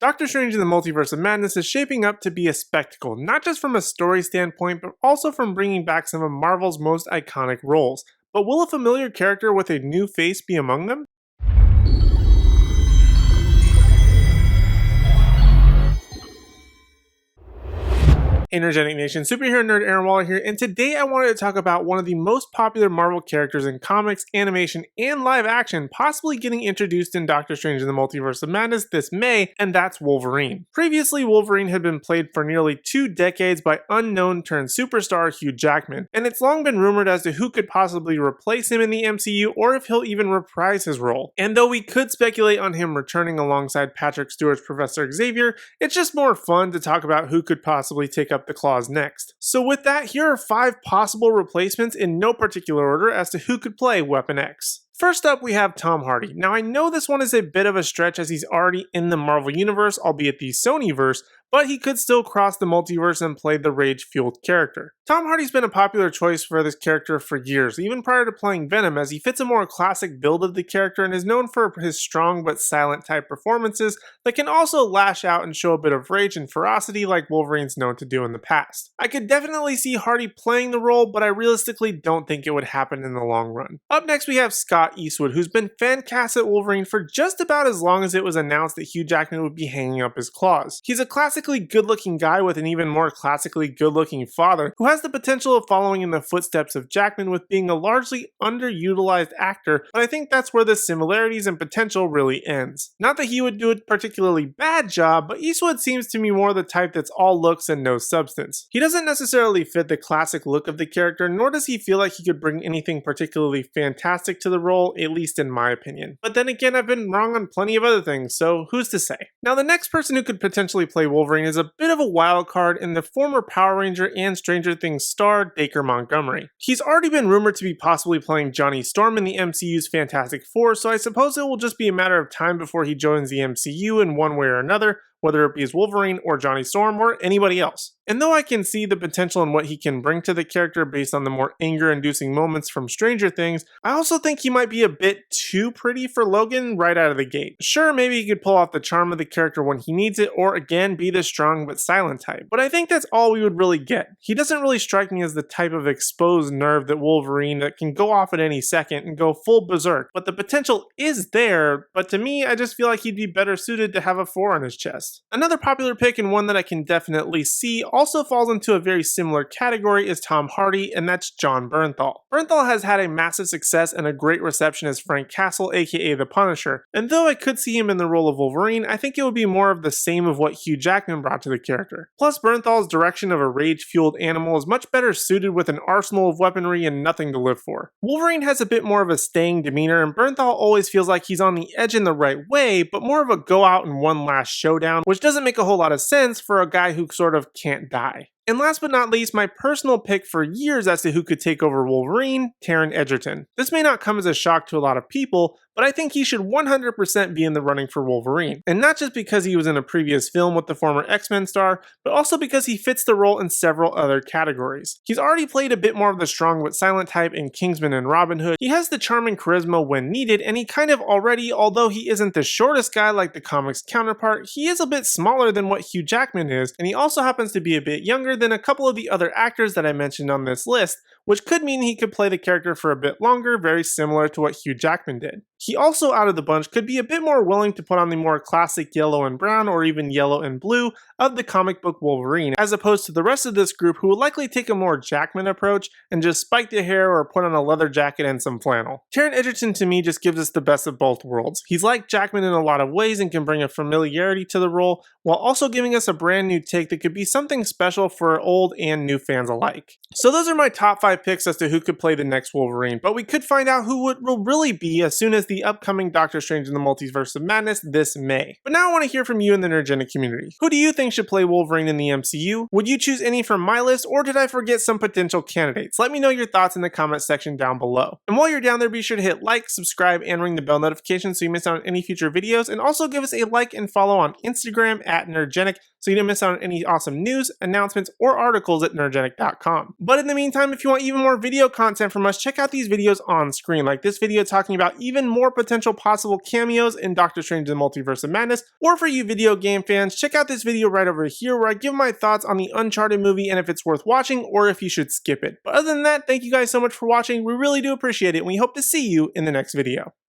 Doctor Strange in the Multiverse of Madness is shaping up to be a spectacle, not just from a story standpoint, but also from bringing back some of Marvel's most iconic roles. But will a familiar character with a new face be among them? Nerdgenic Nation, superhero nerd Aaron Waller here, and today I wanted to talk about one of the most popular Marvel characters in comics, animation, and live action possibly getting introduced in Doctor Strange in the Multiverse of Madness this May, and that's Wolverine. Previously, Wolverine had been played for nearly 2 decades by unknown turned superstar Hugh Jackman, and it's long been rumored as to who could possibly replace him in the MCU or if he'll even reprise his role. And though we could speculate on him returning alongside Patrick Stewart's Professor Xavier, it's just more fun to talk about who could possibly take up the claws next. So with that, here are 5 possible replacements in no particular order as to who could play Weapon X. First up, we have Tom Hardy. Now I know this one is a bit of a stretch as he's already in the Marvel Universe, albeit the Sonyverse, but he could still cross the multiverse and play the rage-fueled character. Tom Hardy's been a popular choice for this character for years, even prior to playing Venom, as he fits a more classic build of the character and is known for his strong but silent type performances that can also lash out and show a bit of rage and ferocity like Wolverine's known to do in the past. I could definitely see Hardy playing the role, but I realistically don't think it would happen in the long run. Up next we have Scott Eastwood, who's been fan cast at Wolverine for just about as long as it was announced that Hugh Jackman would be hanging up his claws. He's a classically good-looking guy with an even more classically good-looking father who has the potential of following in the footsteps of Jackman with being a largely underutilized actor, but I think that's where the similarities and potential really ends. Not that he would do a particularly bad job, but Eastwood seems to me more the type that's all looks and no substance. He doesn't necessarily fit the classic look of the character, nor does he feel like he could bring anything particularly fantastic to the role, at least in my opinion. But then again, I've been wrong on plenty of other things, so who's to say? Now the next person who could potentially play Wolverine is a bit of a wild card in the former Power Ranger and Stranger Things star Dacre Montgomery. He's already been rumored to be possibly playing Johnny Storm in the MCU's Fantastic Four, so I suppose it will just be a matter of time before he joins the MCU in one way or another, whether it be as Wolverine or Johnny Storm or anybody else. And though I can see the potential in what he can bring to the character based on the more anger-inducing moments from Stranger Things, I also think he might be a bit too pretty for Logan right out of the gate. Sure, maybe he could pull off the charm of the character when he needs it, or again be the strong but silent type, but I think that's all we would really get. He doesn't really strike me as the type of exposed nerve that Wolverine that can go off at any second and go full berserk, but the potential is there, but to me I just feel like he'd be better suited to have a 4 on his chest. Another popular pick, and one that I can definitely see also falls into a very similar category, is Tom Hardy, and that's Jon Bernthal. Bernthal has had a massive success and a great reception as Frank Castle, aka the Punisher, and though I could see him in the role of Wolverine, I think it would be more of the same of what Hugh Jackman brought to the character. Plus, Bernthal's direction of a rage-fueled animal is much better suited with an arsenal of weaponry and nothing to live for. Wolverine has a bit more of a staying demeanor, and Bernthal always feels like he's on the edge in the right way, but more of a go out and one last showdown, which doesn't make a whole lot of sense for a guy who sort of can't die. And last but not least, my personal pick for years as to who could take over Wolverine, Taryn Edgerton. This may not come as a shock to a lot of people, but I think he should 100% be in the running for Wolverine. And not just because he was in a previous film with the former X-Men star, but also because he fits the role in several other categories. He's already played a bit more of the strong but silent type in Kingsman and Robin Hood. He has the charm and charisma when needed, and he kind of already, although he isn't the shortest guy like the comics counterpart, he is a bit smaller than what Hugh Jackman is, and he also happens to be a bit younger than a couple of the other actors that I mentioned on this list, which could mean he could play the character for a bit longer, very similar to what Hugh Jackman did. He also, out of the bunch, could be a bit more willing to put on the more classic yellow and brown or even yellow and blue of the comic book Wolverine, as opposed to the rest of this group who will likely take a more Jackman approach and just spike the hair or put on a leather jacket and some flannel. Taryn Edgerton to me just gives us the best of both worlds. He's like Jackman in a lot of ways and can bring a familiarity to the role, while also giving us a brand new take that could be something special for old and new fans alike. So those are my top 5 picks as to who could play the next Wolverine, but we could find out who it will really be as soon as the upcoming Doctor Strange in the Multiverse of Madness this May. But now I want to hear from you in the Nerdgenic community. Who do you think should play Wolverine in the MCU? Would you choose any from my list, or did I forget some potential candidates? Let me know your thoughts in the comment section down below. And while you're down there, be sure to hit like, subscribe, and ring the bell notification so you miss out on any future videos, and also give us a like and follow on Instagram at Nerdgenic so you don't miss out on any awesome news, announcements, or articles at nerdgenic.com. But in the meantime, if you want even more video content from us, check out these videos on screen, like this video talking about even more potential possible cameos in Doctor Strange in the Multiverse of Madness, or for you video game fans, check out this video right over here where I give my thoughts on the Uncharted movie and if it's worth watching or if you should skip it. But other than that, thank you guys so much for watching, we really do appreciate it, and we hope to see you in the next video.